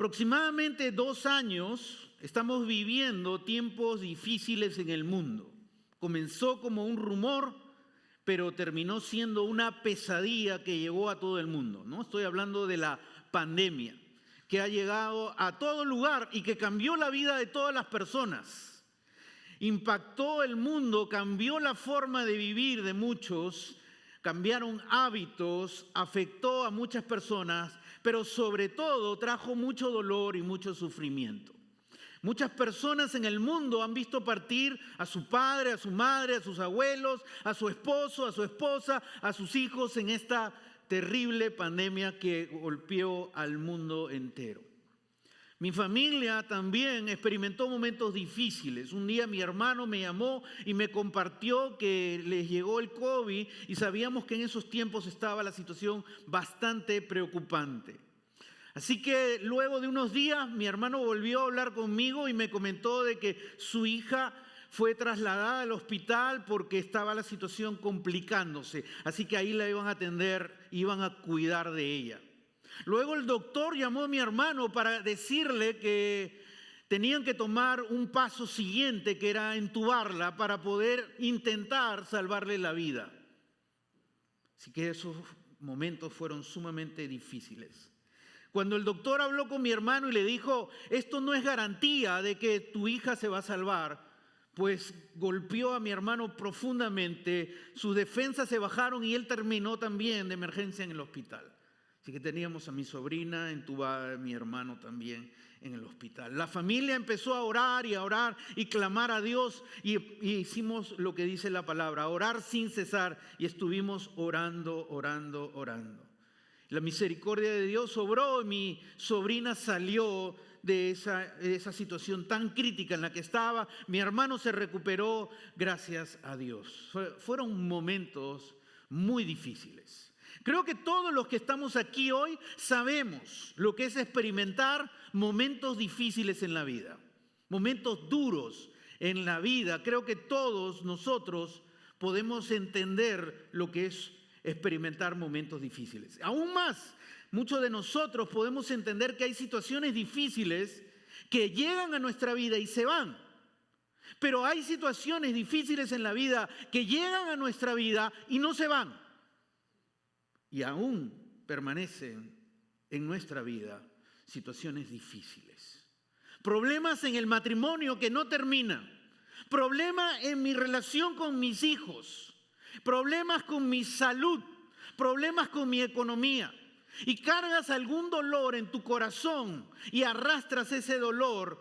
Aproximadamente 2 años estamos viviendo tiempos difíciles en el mundo. Comenzó como un rumor, pero terminó siendo una pesadilla que llegó a todo el mundo, ¿no? Estoy hablando de la pandemia, que ha llegado a todo lugar y que cambió la vida de todas las personas. Impactó el mundo, cambió la forma de vivir de muchos, cambiaron hábitos, afectó a muchas personas, pero sobre todo trajo mucho dolor y mucho sufrimiento. Muchas personas en el mundo han visto partir a su padre, a su madre, a sus abuelos, a su esposo, a su esposa, a sus hijos en esta terrible pandemia que golpeó al mundo entero. Mi familia también experimentó momentos difíciles. Un día mi hermano me llamó y me compartió que les llegó el COVID y sabíamos que en esos tiempos estaba la situación bastante preocupante. Así que luego de unos días mi hermano volvió a hablar conmigo y me comentó de que su hija fue trasladada al hospital porque estaba la situación complicándose. Así que ahí la iban a atender, iban a cuidar de ella. Luego el doctor llamó a mi hermano para decirle que tenían que tomar un paso siguiente, que era entubarla para poder intentar salvarle la vida. Así que esos momentos fueron sumamente difíciles. Cuando el doctor habló con mi hermano y le dijo, esto no es garantía de que tu hija se va a salvar, pues golpeó a mi hermano profundamente, sus defensas se bajaron y él terminó también de emergencia en el hospital. Así que teníamos a mi sobrina entubada, a mi hermano también en el hospital. La familia empezó a orar y clamar a Dios y hicimos lo que dice la palabra, orar sin cesar y estuvimos orando. La misericordia de Dios obró y mi sobrina salió de esa situación tan crítica en la que estaba. Mi hermano se recuperó gracias a Dios. Fueron momentos muy difíciles. Creo que todos los que estamos aquí hoy sabemos lo que es experimentar momentos difíciles en la vida, momentos duros en la vida. Creo que todos nosotros podemos entender lo que es experimentar momentos difíciles. Aún más, muchos de nosotros podemos entender que hay situaciones difíciles que llegan a nuestra vida y se van. Pero hay situaciones difíciles en la vida que llegan a nuestra vida y no se van. Y aún permanecen en nuestra vida situaciones difíciles. Problemas en el matrimonio que no terminan. Problemas en mi relación con mis hijos. Problemas con mi salud. Problemas con mi economía. Y cargas algún dolor en tu corazón y arrastras ese dolor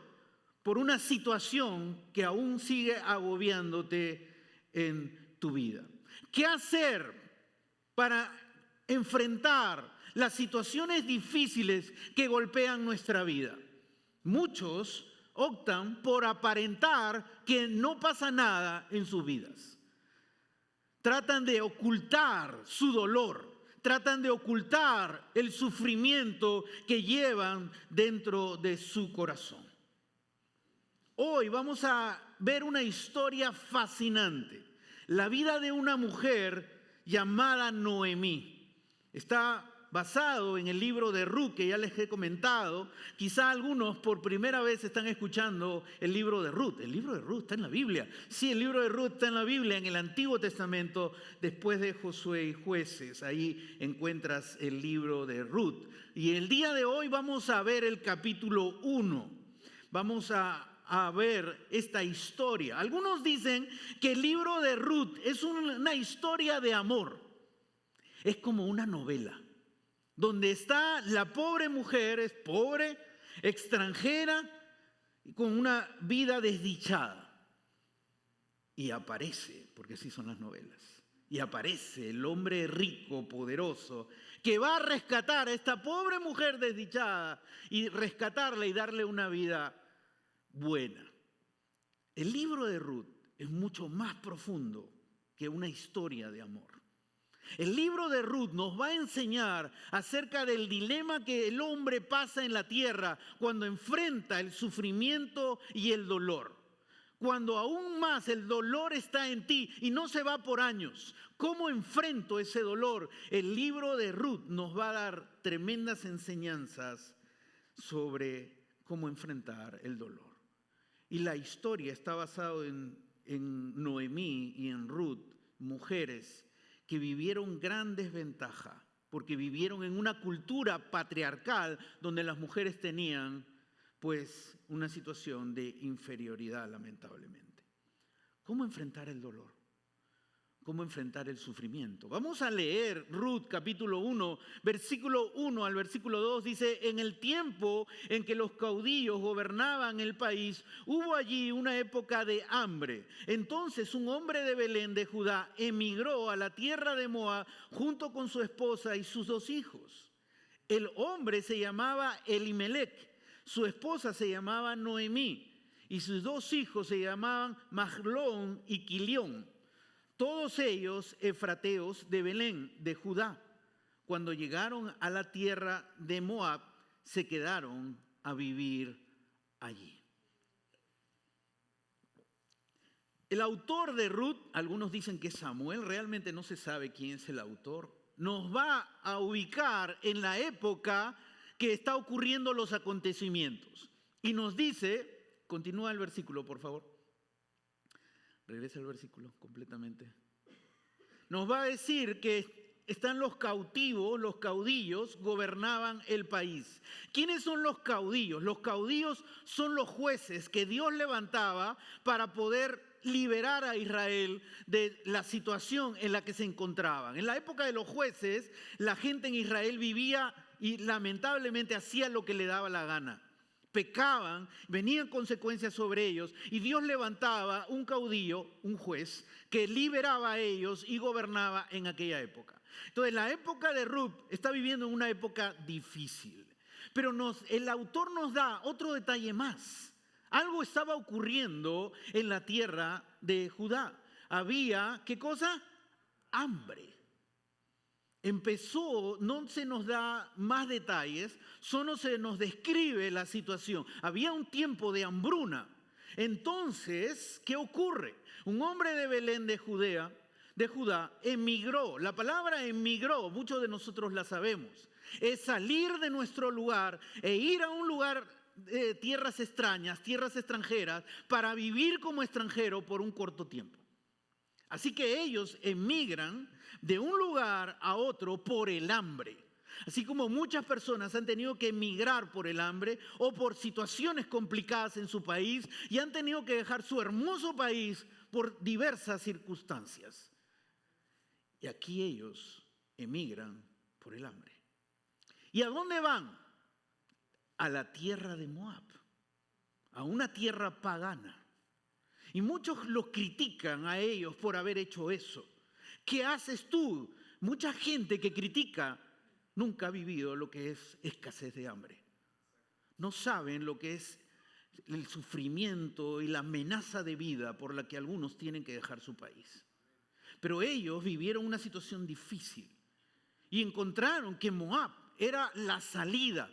por una situación que aún sigue agobiándote en tu vida. ¿Qué hacer para enfrentar las situaciones difíciles que golpean nuestra vida? Muchos optan por aparentar que no pasa nada en sus vidas. Tratan de ocultar su dolor, tratan de ocultar el sufrimiento que llevan dentro de su corazón. Hoy vamos a ver una historia fascinante, la vida de una mujer llamada Noemí. Está basado en el libro de Ruth, que ya les he comentado. Quizá algunos por primera vez están escuchando el libro de Ruth. El libro de Ruth está en la Biblia. Sí, el libro de Ruth está en la Biblia, en el Antiguo Testamento, después de Josué y Jueces. Ahí encuentras el libro de Ruth. Y el día de hoy vamos a ver el capítulo 1. Vamos a ver esta historia. Algunos dicen que el libro de Ruth es una historia de amor. Es como una novela, donde está la pobre mujer, es pobre, extranjera, con una vida desdichada. Y aparece, porque así son las novelas, y aparece el hombre rico, poderoso, que va a rescatar a esta pobre mujer desdichada y rescatarla y darle una vida buena. El libro de Ruth es mucho más profundo que una historia de amor. El libro de Ruth nos va a enseñar acerca del dilema que el hombre pasa en la tierra cuando enfrenta el sufrimiento y el dolor. Cuando aún más el dolor está en ti y no se va por años. ¿Cómo enfrento ese dolor? El libro de Ruth nos va a dar tremendas enseñanzas sobre cómo enfrentar el dolor. Y la historia está basada en Noemí y en Ruth, mujeres que vivieron gran desventaja, porque vivieron en una cultura patriarcal donde las mujeres tenían pues una situación de inferioridad, lamentablemente. ¿Cómo enfrentar el dolor? ¿Cómo enfrentar el sufrimiento? Vamos a leer Ruth capítulo 1, versículo 1 al versículo 2. Dice, en el tiempo en que los caudillos gobernaban el país, hubo allí una época de hambre. Entonces un hombre de Belén de Judá emigró a la tierra de Moab junto con su esposa y sus 2 hijos. El hombre se llamaba Elimelec, su esposa se llamaba Noemí y sus 2 hijos se llamaban Mahlón y Quilión. Todos ellos efrateos de Belén, de Judá. Cuando llegaron a la tierra de Moab, se quedaron a vivir allí. El autor de Ruth, algunos dicen que es Samuel, realmente no se sabe quién es el autor. Nos va a ubicar en la época que está ocurriendo los acontecimientos. Y nos dice, continúa el versículo, por favor. Regresa al versículo completamente. Nos va a decir que están los cautivos, los caudillos gobernaban el país. ¿Quiénes son los caudillos? Los caudillos son los jueces que Dios levantaba para poder liberar a Israel de la situación en la que se encontraban. En la época de los jueces, la gente en Israel vivía y lamentablemente hacía lo que le daba la gana. Pecaban, venían consecuencias sobre ellos y Dios levantaba un caudillo, un juez, que liberaba a ellos y gobernaba en aquella época. Entonces la época de Ruth está viviendo en una época difícil, pero el autor nos da otro detalle más. Algo estaba ocurriendo en la tierra de Judá. Había, ¿qué cosa? Hambre. Empezó, no se nos da más detalles, solo se nos describe la situación. Había un tiempo de hambruna. Entonces, ¿qué ocurre? Un hombre de Belén de Judá, emigró. La palabra emigró, muchos de nosotros la sabemos. Es salir de nuestro lugar e ir a un lugar de tierras extrañas, tierras extranjeras, para vivir como extranjero por un corto tiempo. Así que ellos emigran de un lugar a otro por el hambre. Así como muchas personas han tenido que emigrar por el hambre o por situaciones complicadas en su país y han tenido que dejar su hermoso país por diversas circunstancias. Y aquí ellos emigran por el hambre. ¿Y a dónde van? A la tierra de Moab, a una tierra pagana. Y muchos los critican a ellos por haber hecho eso. ¿Qué haces tú? Mucha gente que critica nunca ha vivido lo que es escasez de hambre. No saben lo que es el sufrimiento y la amenaza de vida por la que algunos tienen que dejar su país. Pero ellos vivieron una situación difícil y encontraron que Moab era la salida.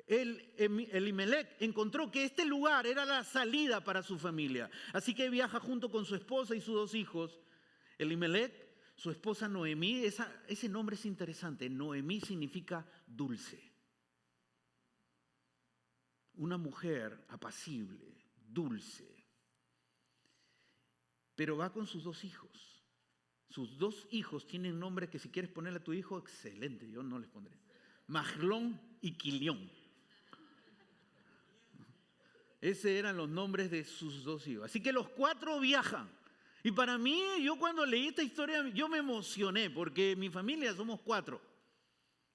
Elimelec encontró que este lugar era la salida para su familia. Así que viaja junto con su esposa y sus 2 hijos. Elimelec, su esposa Noemí, ese nombre es interesante. Noemí significa dulce. Una mujer apacible, dulce. Pero va con sus 2 hijos. Sus 2 hijos tienen nombres que si quieres ponerle a tu hijo, excelente, yo no les pondré. Mahlón y Quilión. Esos eran los nombres de sus 2 hijos. Así que los 4 viajan. Y para mí, yo cuando leí esta historia, yo me emocioné porque mi familia somos 4.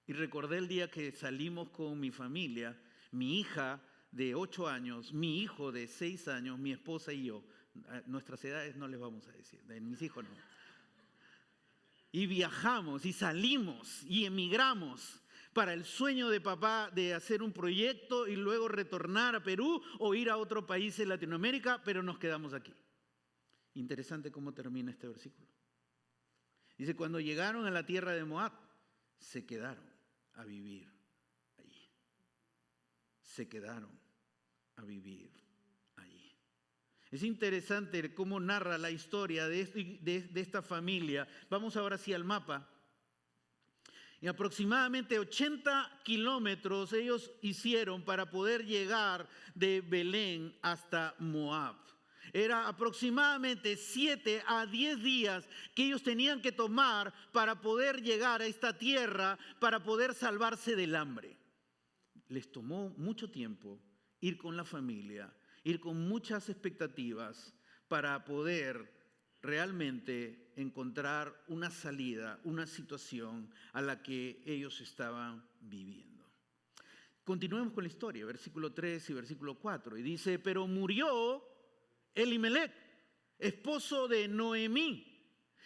Y recordé el día que salimos con mi familia, mi hija de 8 años, mi hijo de 6 años, mi esposa y yo. Nuestras edades no les vamos a decir, de mis hijos no. Y viajamos y salimos y emigramos para el sueño de papá de hacer un proyecto y luego retornar a Perú o ir a otro país de Latinoamérica, pero nos quedamos aquí. Interesante cómo termina este versículo. Dice, cuando llegaron a la tierra de Moab, se quedaron a vivir allí. Se quedaron a vivir allí. Es interesante cómo narra la historia de esta familia. Vamos ahora sí al mapa. Y aproximadamente 80 kilómetros ellos hicieron para poder llegar de Belén hasta Moab. Era aproximadamente 7 a 10 días que ellos tenían que tomar para poder llegar a esta tierra, para poder salvarse del hambre. Les tomó mucho tiempo ir con la familia, ir con muchas expectativas para poder realmente encontrar una salida, una situación a la que ellos estaban viviendo. Continuemos con la historia, versículo 3 y versículo 4. Y dice, pero murió Elimelec, esposo de Noemí,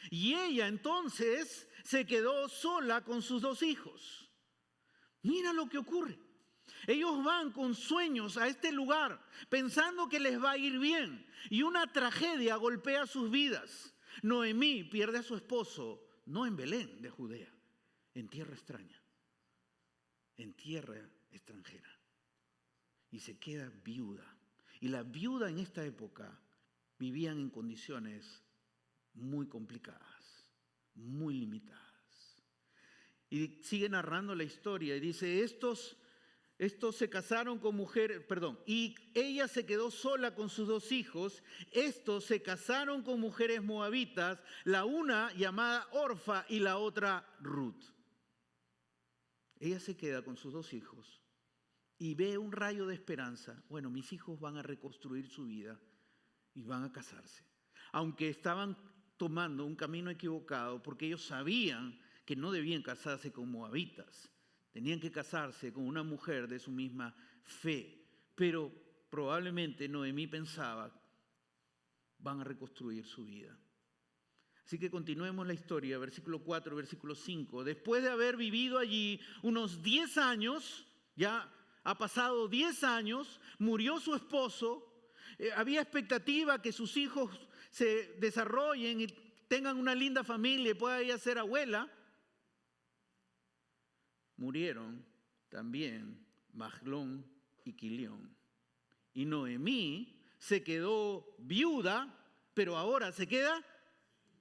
y ella entonces se quedó sola con sus 2 hijos. Mira lo que ocurre. Ellos van con sueños a este lugar pensando que les va a ir bien y una tragedia golpea sus vidas. Noemí pierde a su esposo, no en Belén de Judea, en tierra extraña, en tierra extranjera, y se queda viuda. Y la viuda en esta época vivían en condiciones muy complicadas, muy limitadas. Y sigue narrando la historia y dice, estos se casaron con mujeres, y ella se quedó sola con sus 2 hijos. Estos se casaron con mujeres moabitas, la una llamada Orfa y la otra Ruth. Ella se queda con sus 2 hijos y ve un rayo de esperanza. Bueno, mis hijos van a reconstruir su vida y van a casarse. Aunque estaban tomando un camino equivocado porque ellos sabían que no debían casarse con moabitas. Tenían que casarse con una mujer de su misma fe. Pero probablemente Noemí pensaba, van a reconstruir su vida. Así que continuemos la historia, versículo 4, versículo 5. Después de haber vivido allí unos 10 años, ya ha pasado 10 años, murió su esposo, había expectativa que sus hijos se desarrollen y tengan una linda familia y pueda ella ser abuela. Murieron también Mahlón y Quilión. Y Noemí se quedó viuda, pero ahora se queda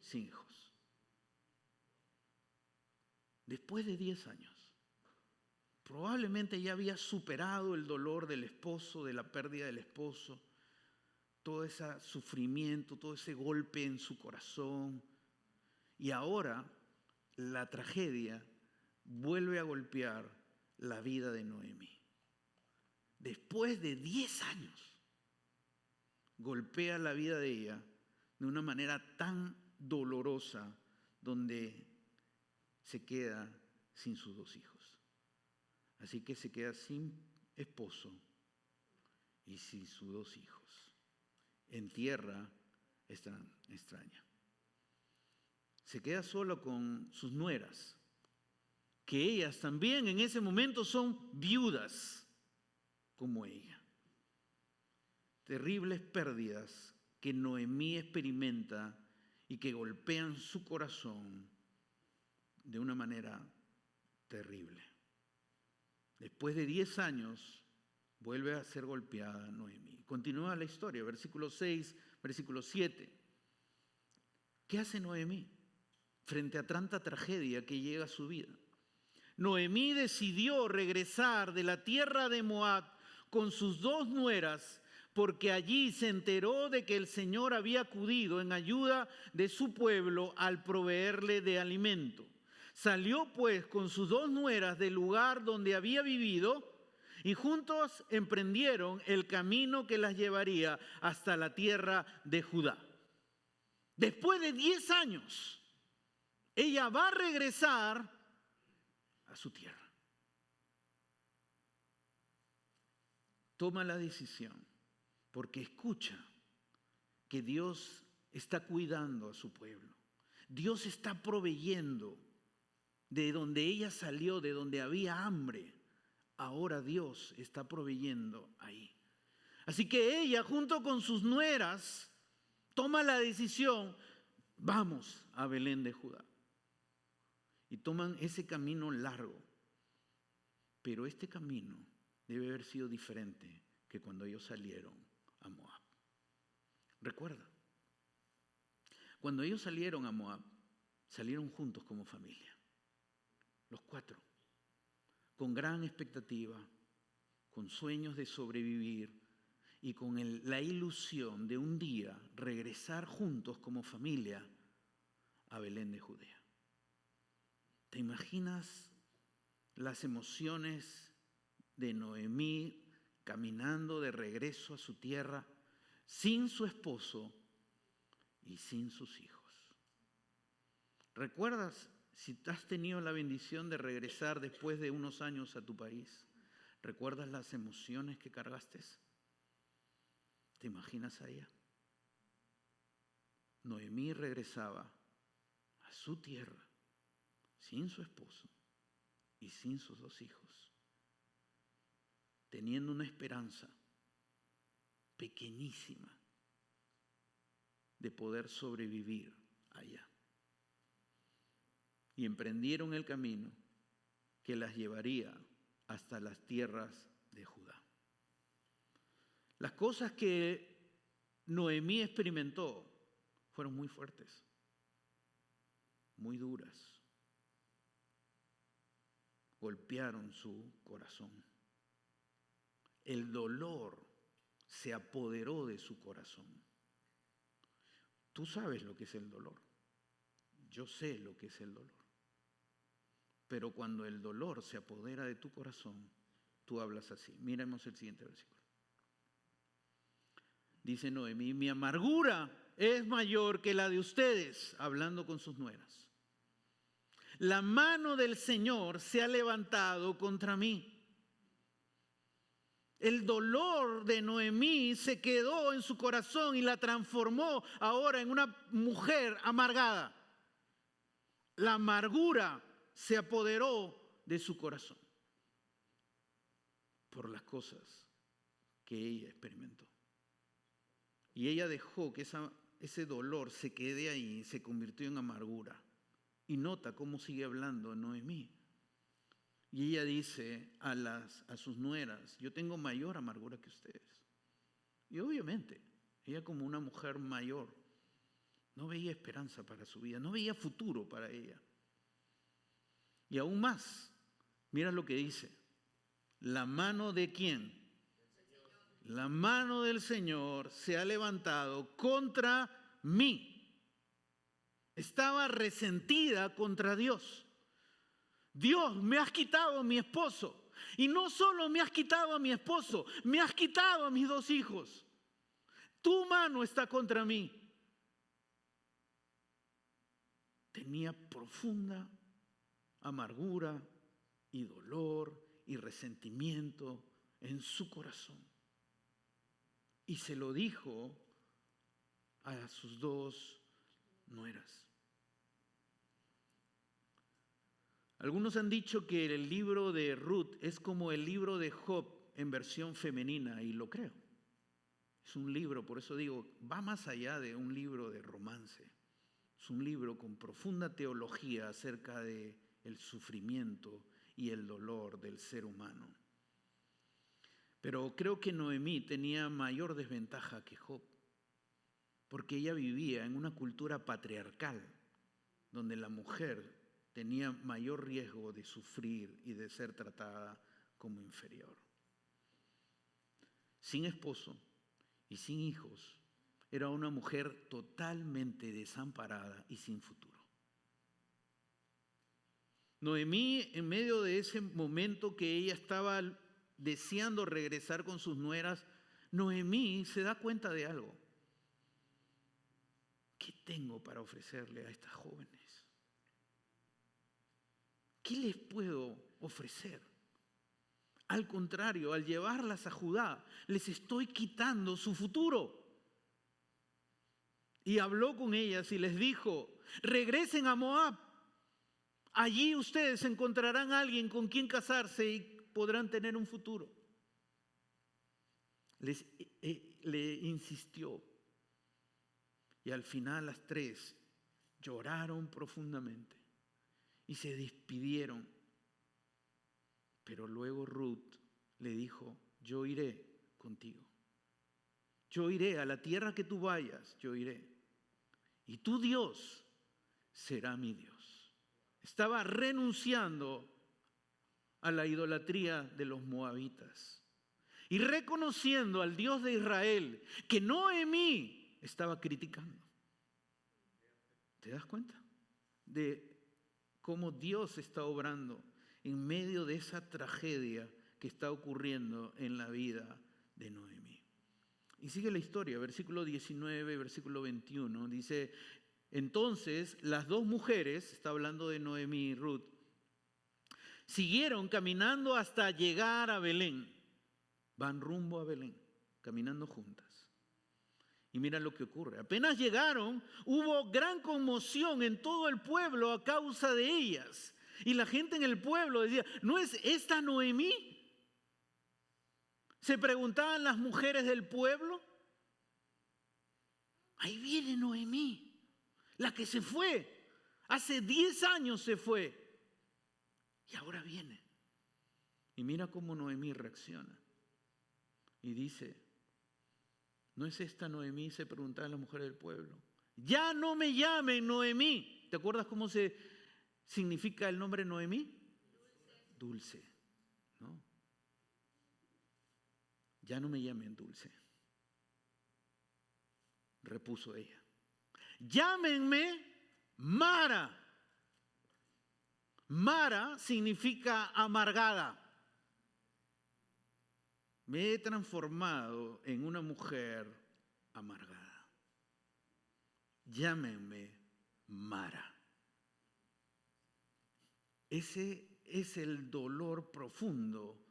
sin hijos. Después de 10 años, probablemente ya había superado el dolor del esposo, de la pérdida del esposo, todo ese sufrimiento, todo ese golpe en su corazón. Y ahora la tragedia vuelve a golpear la vida de Noemí. Después de 10 años, golpea la vida de ella de una manera tan dolorosa, donde se queda sin sus 2 hijos. Así que se queda sin esposo y sin sus 2 hijos, en tierra extraña. Se queda solo con sus nueras, que ellas también en ese momento son viudas como ella. Terribles pérdidas que Noemí experimenta y que golpean su corazón de una manera terrible. Después de 10 años vuelve a ser golpeada Noemí. Continúa la historia, versículo 6, versículo 7. ¿Qué hace Noemí frente a tanta tragedia que llega a su vida? Noemí decidió regresar de la tierra de Moab con sus 2 nueras, porque allí se enteró de que el Señor había acudido en ayuda de su pueblo al proveerle de alimento. Salió pues con sus 2 nueras del lugar donde había vivido y juntos emprendieron el camino que las llevaría hasta la tierra de Judá. Después de 10 años, ella va a regresar a su tierra. Toma la decisión porque escucha que Dios está cuidando a su pueblo. Dios está proveyendo de donde ella salió, de donde había hambre. Ahora Dios está proveyendo ahí. Así que ella, junto con sus nueras, toma la decisión, vamos a Belén de Judá. Y toman ese camino largo. Pero este camino debe haber sido diferente que cuando ellos salieron a Moab. Recuerda, cuando ellos salieron a Moab, salieron juntos como familia. los 4, con gran expectativa, con sueños de sobrevivir y con la ilusión de un día regresar juntos como familia a Belén de Judea. ¿Te imaginas las emociones de Noemí caminando de regreso a su tierra sin su esposo y sin sus hijos? ¿Recuerdas si has tenido la bendición de regresar después de unos años a tu país? ¿Recuerdas las emociones que cargaste? ¿Te imaginas a ella? Noemí regresaba a su tierra sin su esposo y sin sus 2 hijos, teniendo una esperanza pequeñísima de poder sobrevivir allá. Y emprendieron el camino que las llevaría hasta las tierras de Judá. Las cosas que Noemí experimentó fueron muy fuertes, muy duras. Golpearon su corazón. El dolor se apoderó de su corazón. Tú sabes lo que es el dolor. Yo sé lo que es el dolor. Pero cuando el dolor se apodera de tu corazón, tú hablas así. Miremos el siguiente versículo. Dice Noemí: mi amargura es mayor que la de ustedes, hablando con sus nueras. La mano del Señor se ha levantado contra mí. El dolor de Noemí se quedó en su corazón y la transformó ahora en una mujer amargada. La amargura se apoderó de su corazón por las cosas que ella experimentó. Y ella dejó que ese dolor se quede ahí y se convirtió en amargura. Y nota cómo sigue hablando Noemí. Y ella dice a sus nueras: yo tengo mayor amargura que ustedes. Y obviamente, ella como una mujer mayor, no veía esperanza para su vida, no veía futuro para ella. Y aún más, mira lo que dice: ¿la mano de quién? La mano del Señor se ha levantado contra mí. Estaba resentida contra Dios. Dios, me has quitado a mi esposo. Y no solo me has quitado a mi esposo, me has quitado a mis 2 hijos. Tu mano está contra mí. Tenía profunda amargura y dolor y resentimiento en su corazón. Y se lo dijo a sus 2 nueras. Algunos han dicho que el libro de Ruth es como el libro de Job en versión femenina, y lo creo. Es un libro, por eso digo, va más allá de un libro de romance. Es un libro con profunda teología acerca de el sufrimiento y el dolor del ser humano. Pero creo que Noemí tenía mayor desventaja que Job, porque ella vivía en una cultura patriarcal, donde la mujer tenía mayor riesgo de sufrir y de ser tratada como inferior. Sin esposo y sin hijos, era una mujer totalmente desamparada y sin futuro. Noemí, en medio de ese momento que ella estaba deseando regresar con sus nueras, Noemí se da cuenta de algo. ¿Qué tengo para ofrecerle a estas jóvenes? ¿Qué les puedo ofrecer? Al contrario, al llevarlas a Judá, les estoy quitando su futuro. Y habló con ellas y les dijo: regresen a Moab. Allí ustedes encontrarán a alguien con quien casarse y podrán tener un futuro. Le insistió. Y al final las 3 lloraron profundamente y se despidieron. Pero luego Ruth le dijo: yo iré contigo. Yo iré a la tierra que tú vayas, yo iré. Y tu Dios será mi Dios. estaba renunciando a la idolatría de los moabitas y reconociendo al Dios de Israel que Noemí estaba criticando. ¿Te das cuenta de cómo Dios está obrando en medio de esa tragedia que está ocurriendo en la vida de Noemí? Y sigue la historia, versículo 19, versículo 21, dice: entonces las dos mujeres, está hablando de Noemí y Ruth, siguieron caminando hasta llegar a Belén. Van rumbo a Belén, caminando juntas. Y mira lo que ocurre. Apenas llegaron, hubo gran conmoción en todo el pueblo a causa de ellas. Y la gente en el pueblo decía: ¿no es esta Noemí? Se preguntaban las mujeres del pueblo. Ahí viene Noemí, la que se fue. Hace 10 años se fue. Y ahora viene. Y mira cómo Noemí reacciona. Y dice: ¿no es esta Noemí? Se preguntaban las mujeres del pueblo. Ya no me llamen Noemí. ¿Te acuerdas cómo se significa el nombre Noemí? Dulce. ¿No? Ya no me llamen dulce. Repuso ella. Llámenme Mara. Mara significa amargada. Me he transformado en una mujer amargada. Llámenme Mara. Ese es el dolor profundo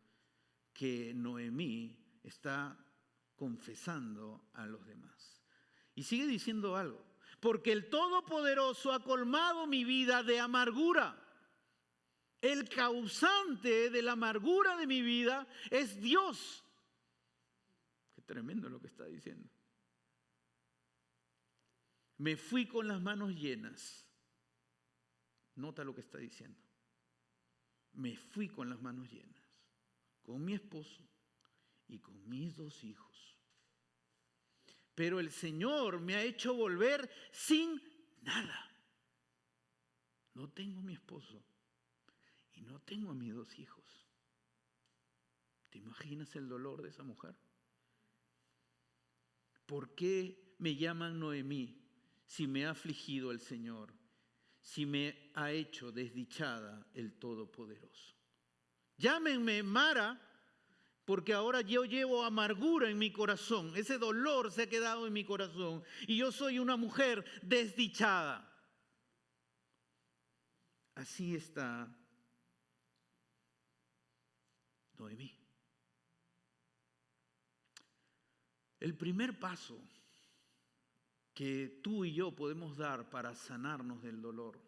que Noemí está confesando a los demás. Y sigue diciendo algo: porque el Todopoderoso ha colmado mi vida de amargura. El causante de la amargura de mi vida es Dios. Qué tremendo lo que está diciendo. Me fui con las manos llenas. Nota lo que está diciendo. Me fui con las manos llenas, con mi esposo y con mis 2 hijos. Pero el Señor me ha hecho volver sin nada. No tengo a mi esposo y no tengo a mis 2 hijos. ¿Te imaginas el dolor de esa mujer? ¿Por qué me llaman Noemí si me ha afligido el Señor, si me ha hecho desdichada el Todopoderoso? Llámenme Mara, porque ahora yo llevo amargura en mi corazón. Ese dolor se ha quedado en mi corazón y yo soy una mujer desdichada. Así está Noemí. El primer paso que tú y yo podemos dar para sanarnos del dolor,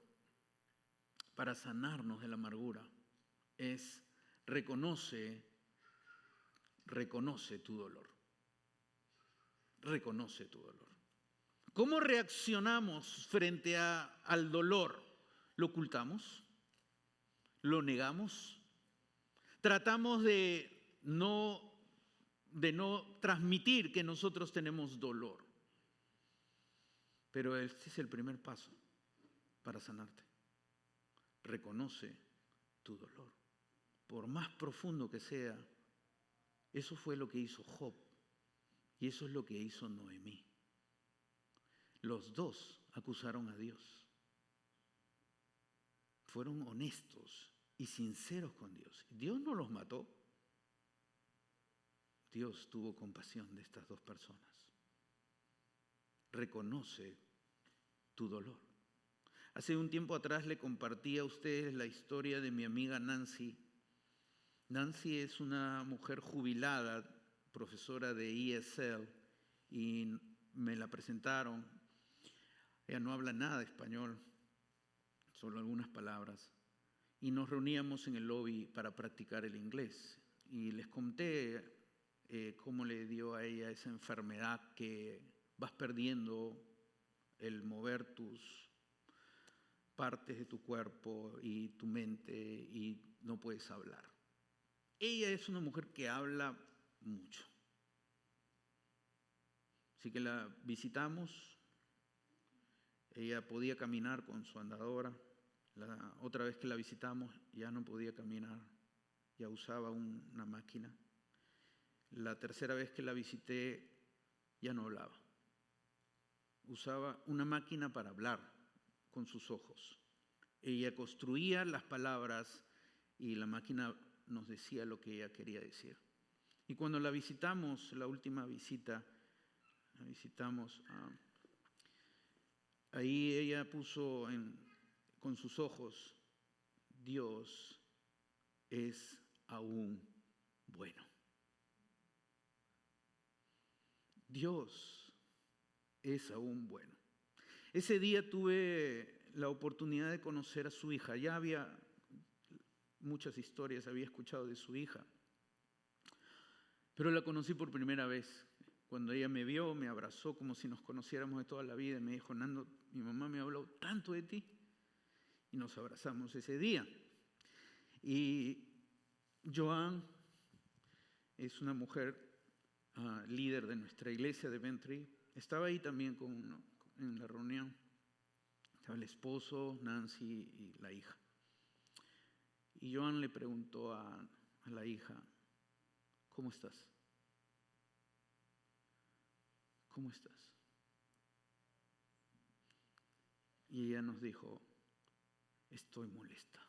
para sanarnos de la amargura, es reconoce tu dolor. Reconoce tu dolor. ¿Cómo reaccionamos frente al dolor? ¿Lo ocultamos? ¿Lo negamos? Tratamos de no transmitir que nosotros tenemos dolor. Pero este es el primer paso para sanarte. Reconoce tu dolor. Por más profundo que sea, eso fue lo que hizo Job y eso es lo que hizo Noemí. Los dos acusaron a Dios. Fueron honestos y sinceros con Dios. Dios no los mató. Dios tuvo compasión de estas 2 personas. Reconoce tu dolor. Hace un tiempo atrás le compartí a ustedes la historia de mi amiga Nancy. Nancy es una mujer jubilada, profesora de ESL, y me la presentaron. Ella no habla nada de español, solo algunas palabras. Y nos reuníamos en el lobby para practicar el inglés. Y les conté cómo le dio a ella esa enfermedad que vas perdiendo el mover tus partes de tu cuerpo y tu mente y no puedes hablar. Ella es una mujer que habla mucho. Así que la visitamos. Ella podía caminar con su andadora La otra vez que la visitamos ya no podía caminar, ya usaba una máquina. La tercera vez que la visité ya no hablaba. Usaba una máquina para hablar con sus ojos. Ella construía las palabras y la máquina nos decía lo que ella quería decir. Y cuando la visitamos, la última visita, la visitamos, ahí ella puso con sus ojos, Dios es aún bueno. Dios es aún bueno. Ese día tuve la oportunidad de conocer a su hija. Ya había muchas historias, había escuchado de su hija, pero la conocí por primera vez. Cuando ella me vio, me abrazó como si nos conociéramos de toda la vida y me dijo, Nando, mi mamá me ha hablado tanto de ti. Y nos abrazamos ese día. Y Joan es una mujer líder de nuestra iglesia de Bentry. Estaba ahí también en la reunión. Estaba el esposo, Nancy y la hija. Y Joan le preguntó a la hija, ¿cómo estás? ¿Cómo estás? Y ella nos dijo, estoy molesta.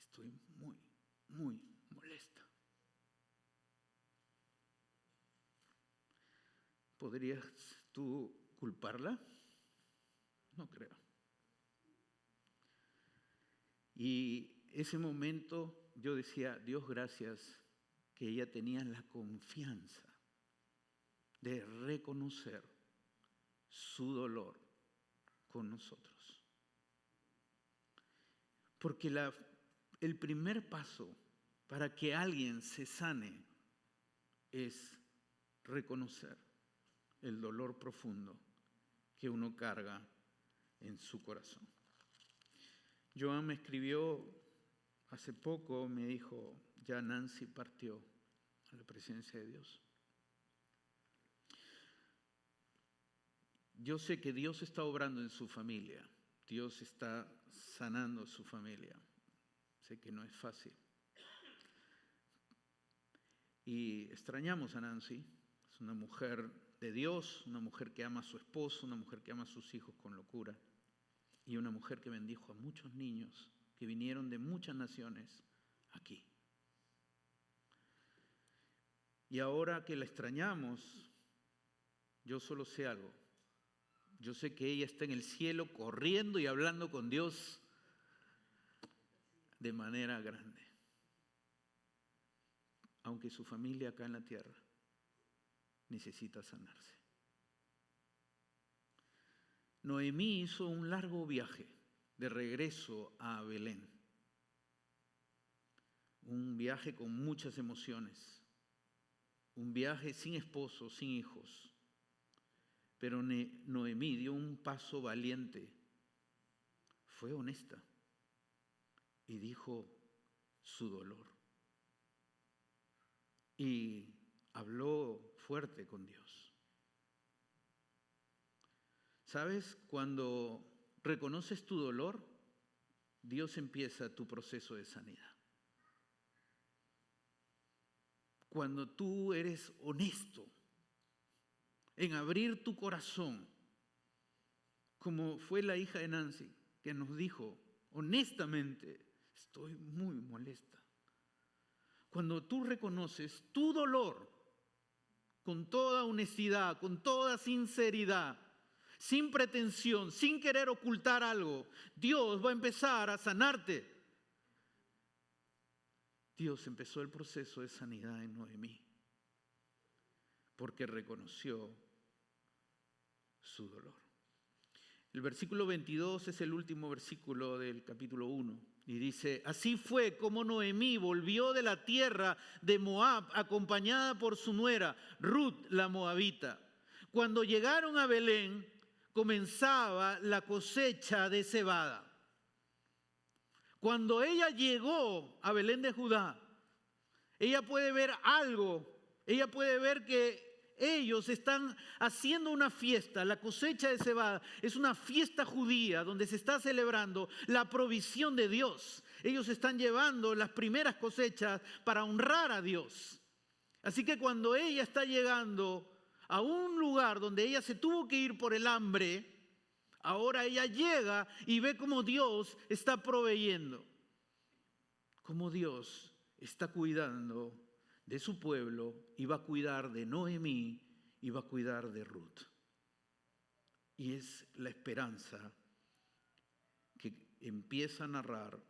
Estoy muy, muy molesta. ¿Podrías tú culparla? No creo. Y ese momento yo decía, Dios gracias que ella tenía la confianza de reconocer su dolor con nosotros. Porque el primer paso para que alguien se sane es reconocer el dolor profundo que uno carga en su corazón. Joan me escribió hace poco, me dijo, ya Nancy partió a la presencia de Dios. Yo sé que Dios está obrando en su familia, Dios está sanando su familia. Sé que no es fácil. Y extrañamos a Nancy, es una mujer de Dios, una mujer que ama a su esposo, una mujer que ama a sus hijos con locura y una mujer que bendijo a muchos niños que vinieron de muchas naciones aquí. Y ahora que la extrañamos, yo solo sé algo. Yo sé que ella está en el cielo corriendo y hablando con Dios de manera grande. Aunque su familia acá en la tierra necesita sanarse. Noemí hizo un largo viaje de regreso a Belén. Un viaje con muchas emociones. Un viaje sin esposo, sin hijos. Pero Noemí dio un paso valiente. Fue honesta. Y dijo su dolor. Y habló fuerte con Dios. ¿Sabes? Cuando reconoces tu dolor, Dios empieza tu proceso de sanidad. Cuando tú eres honesto en abrir tu corazón, como fue la hija de Nancy, que nos dijo, honestamente, estoy muy molesta. Cuando tú reconoces tu dolor con toda honestidad, con toda sinceridad, sin pretensión, sin querer ocultar algo, Dios va a empezar a sanarte. Dios empezó el proceso de sanidad en Noemí porque reconoció su dolor. El versículo 22 es el último versículo del capítulo 1 y dice, así fue como Noemí volvió de la tierra de Moab acompañada por su nuera Ruth la moabita. Cuando llegaron a Belén comenzaba la cosecha de cebada. Cuando ella llegó a Belén de Judá, ella puede ver algo, ella puede ver que ellos están haciendo una fiesta, la cosecha de cebada es una fiesta judía donde se está celebrando la provisión de Dios. Ellos están llevando las primeras cosechas para honrar a Dios. Así que cuando ella está llegando a un lugar donde ella se tuvo que ir por el hambre, ahora ella llega y ve cómo Dios está proveyendo, cómo Dios está cuidando de su pueblo y va a cuidar de Noemí y va a cuidar de Ruth. Y es la esperanza que empieza a narrar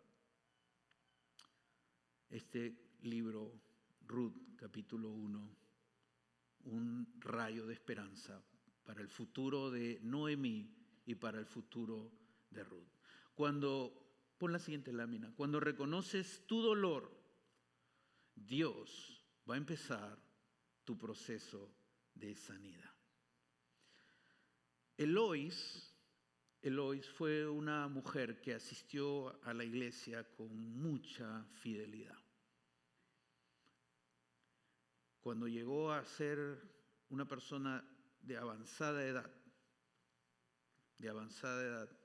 este libro, Ruth, capítulo 1, un rayo de esperanza para el futuro de Noemí y para el futuro de Ruth. Pon la siguiente lámina, cuando reconoces tu dolor, Dios va a empezar tu proceso de sanidad. Eloís fue una mujer que asistió a la iglesia con mucha fidelidad. Cuando llegó a ser una persona de avanzada edad,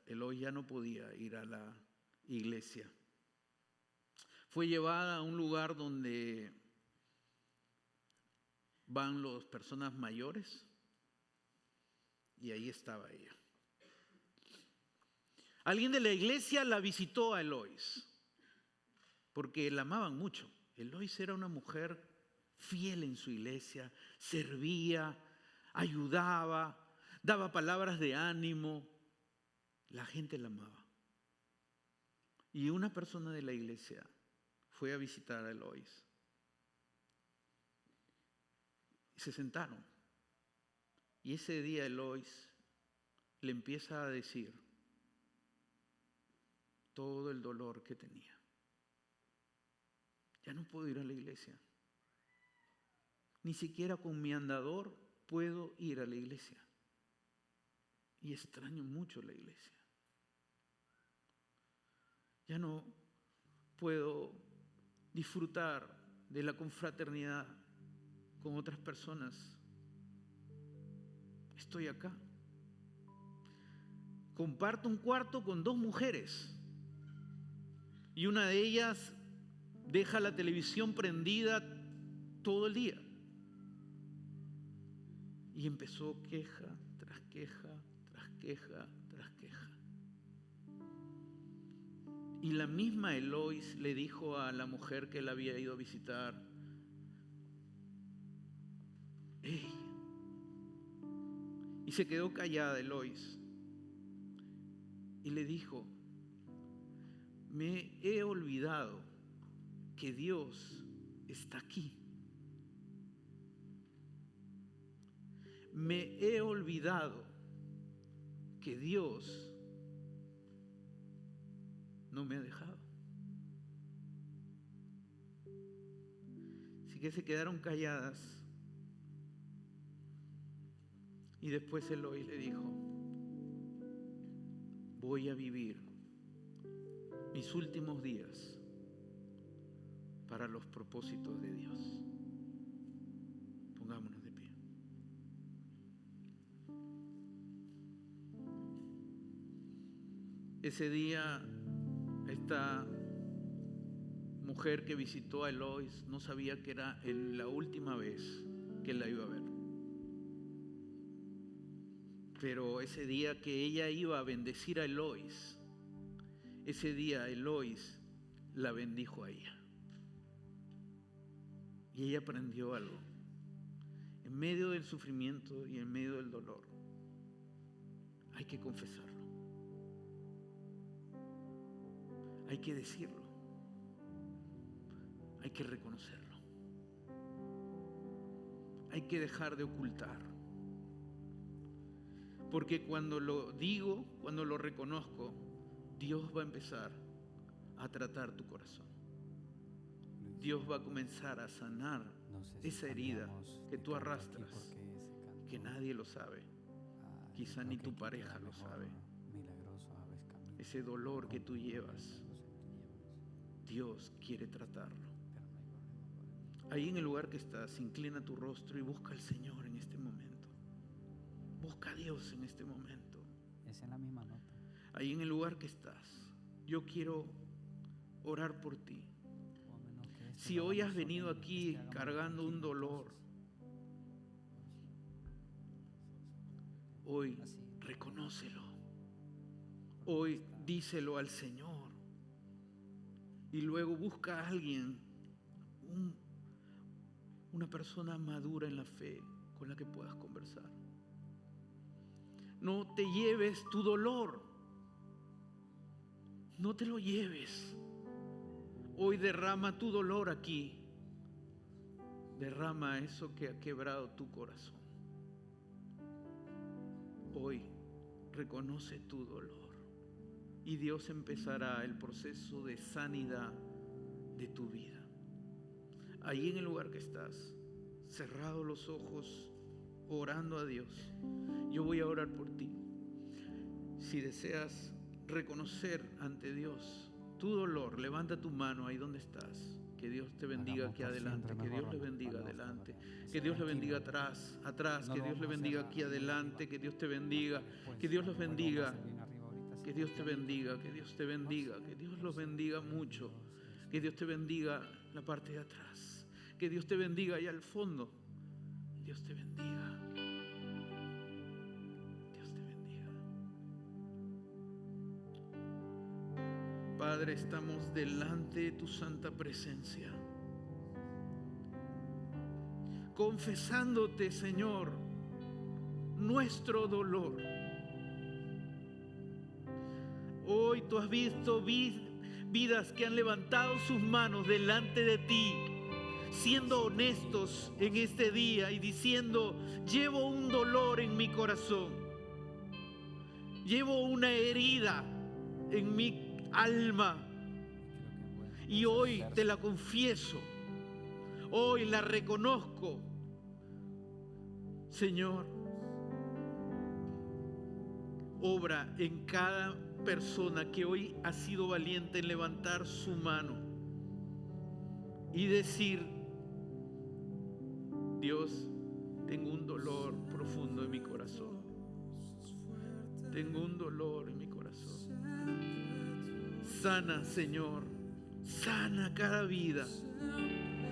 Eloís ya no podía ir a la iglesia. Fue llevada a un lugar donde van las personas mayores y ahí estaba ella. Alguien de la iglesia la visitó a Eloís porque la amaban mucho. Eloís era una mujer fiel en su iglesia, servía, ayudaba, daba palabras de ánimo. La gente la amaba. Y una persona de la iglesia fue a visitar a Eloís. Y se sentaron. Y ese día Eloís le empieza a decir todo el dolor que tenía. Ya no puedo ir a la iglesia. Ni siquiera con mi andador puedo ir a la iglesia. Y extraño mucho la iglesia. Ya no puedo disfrutar de la confraternidad con otras personas. Estoy acá. Comparto un cuarto con 2 mujeres. Y una de ellas deja la televisión prendida todo el día. Y empezó queja tras queja, tras queja, tras queja. Y la misma Eloís le dijo a la mujer que la había ido a visitar: ¡Ey! Y se quedó callada Eloís. Y le dijo: me he olvidado que Dios está aquí. Me he olvidado que Dios no me ha dejado. Así que se quedaron calladas. Y después Eloís le dijo: voy a vivir mis últimos días para los propósitos de Dios. Pongámonos de pie. Ese día, esta mujer que visitó a Eloís no sabía que era la última vez que la iba a ver. Pero ese día que ella iba a bendecir a Eloís, ese día Eloís la bendijo a ella. Y ella aprendió algo. En medio del sufrimiento y en medio del dolor, hay que confesarlo. Hay que decirlo. Hay que reconocerlo. Hay que dejar de ocultar. Porque cuando lo digo, cuando lo reconozco, Dios va a empezar a tratar tu corazón. Dios va a comenzar a sanar esa herida que tú arrastras, que nadie lo sabe. Quizá ni tu pareja lo sabe. Ese dolor que tú llevas, Dios quiere tratarlo. Ahí en el lugar que estás, inclina tu rostro y busca al Señor en este momento. Busca a Dios en este momento. Es en la misma nota. Ahí en el lugar que estás, yo quiero orar por ti. Si hoy has venido aquí cargando un dolor, hoy reconócelo. Hoy díselo al Señor. Y luego busca a alguien, una persona madura en la fe con la que puedas conversar. No te lleves tu dolor. No te lo lleves. Hoy derrama tu dolor aquí. Derrama eso que ha quebrado tu corazón. Hoy reconoce tu dolor. Y Dios empezará el proceso de sanidad de tu vida. Ahí en el lugar que estás, cerrado los ojos, orando a Dios, yo voy a orar por ti. Si deseas reconocer ante Dios tu dolor, levanta tu mano ahí donde estás. Que Dios te bendiga aquí adelante, que Dios le bendiga adelante, que Dios le bendiga atrás, que Dios le bendiga aquí adelante, que Dios te bendiga, que Dios los bendiga, que Dios te bendiga, que Dios te bendiga, que Dios los bendiga mucho, que Dios te bendiga la parte de atrás, que Dios te bendiga allá al fondo, Dios te bendiga. Padre, estamos delante de tu santa presencia, confesándote, Señor, nuestro dolor. Hoy tú has visto vidas que han levantado sus manos delante de ti, siendo honestos en este día y diciendo: llevo un dolor en mi corazón, llevo una herida en mi alma, y hoy te la confieso, hoy la reconozco. Señor, obra en cada persona que hoy ha sido valiente en levantar su mano y decir: Dios, tengo un dolor profundo en mi corazón, tengo un dolor en mi corazón. Sana, Señor, sana cada vida.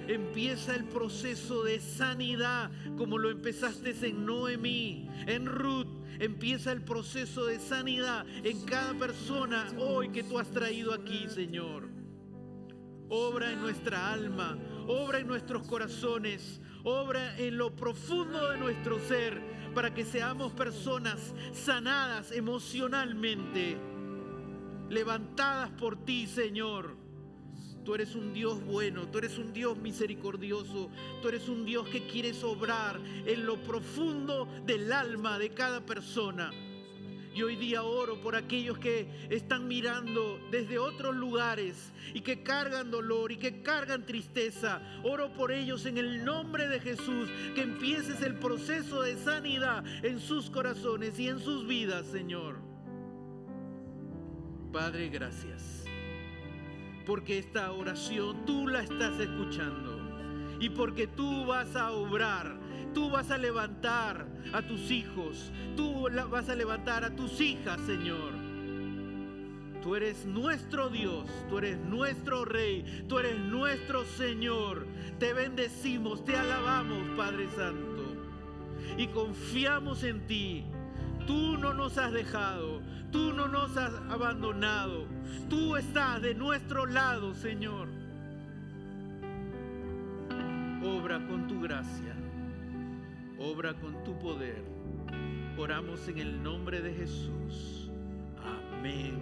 Empieza el proceso de sanidad como lo empezaste en Noemí, en Ruth. Empieza el proceso de sanidad en cada persona hoy que tú has traído aquí, Señor. Obra en nuestra alma, obra en nuestros corazones, obra en lo profundo de nuestro ser, para que seamos personas sanadas emocionalmente, levantadas por ti, Señor. Tú eres un Dios bueno, tú eres un Dios misericordioso, tú eres un Dios que quieres obrar en lo profundo del alma de cada persona. Y hoy día oro por aquellos que están mirando desde otros lugares y que cargan dolor y que cargan tristeza. Oro por ellos en el nombre de Jesús, que empieces el proceso de sanidad en sus corazones y en sus vidas, Señor. Padre, gracias, porque esta oración tú la estás escuchando y porque tú vas a obrar, tú vas a levantar a tus hijos, tú vas a levantar a tus hijas, Señor. Tú eres nuestro Dios, tú eres nuestro Rey, tú eres nuestro Señor. Te bendecimos, te alabamos, Padre Santo, y confiamos en ti. Tú no nos has dejado, tú no nos has abandonado, tú estás de nuestro lado, Señor. Obra con tu gracia, obra con tu poder. Oramos en el nombre de Jesús. Amén.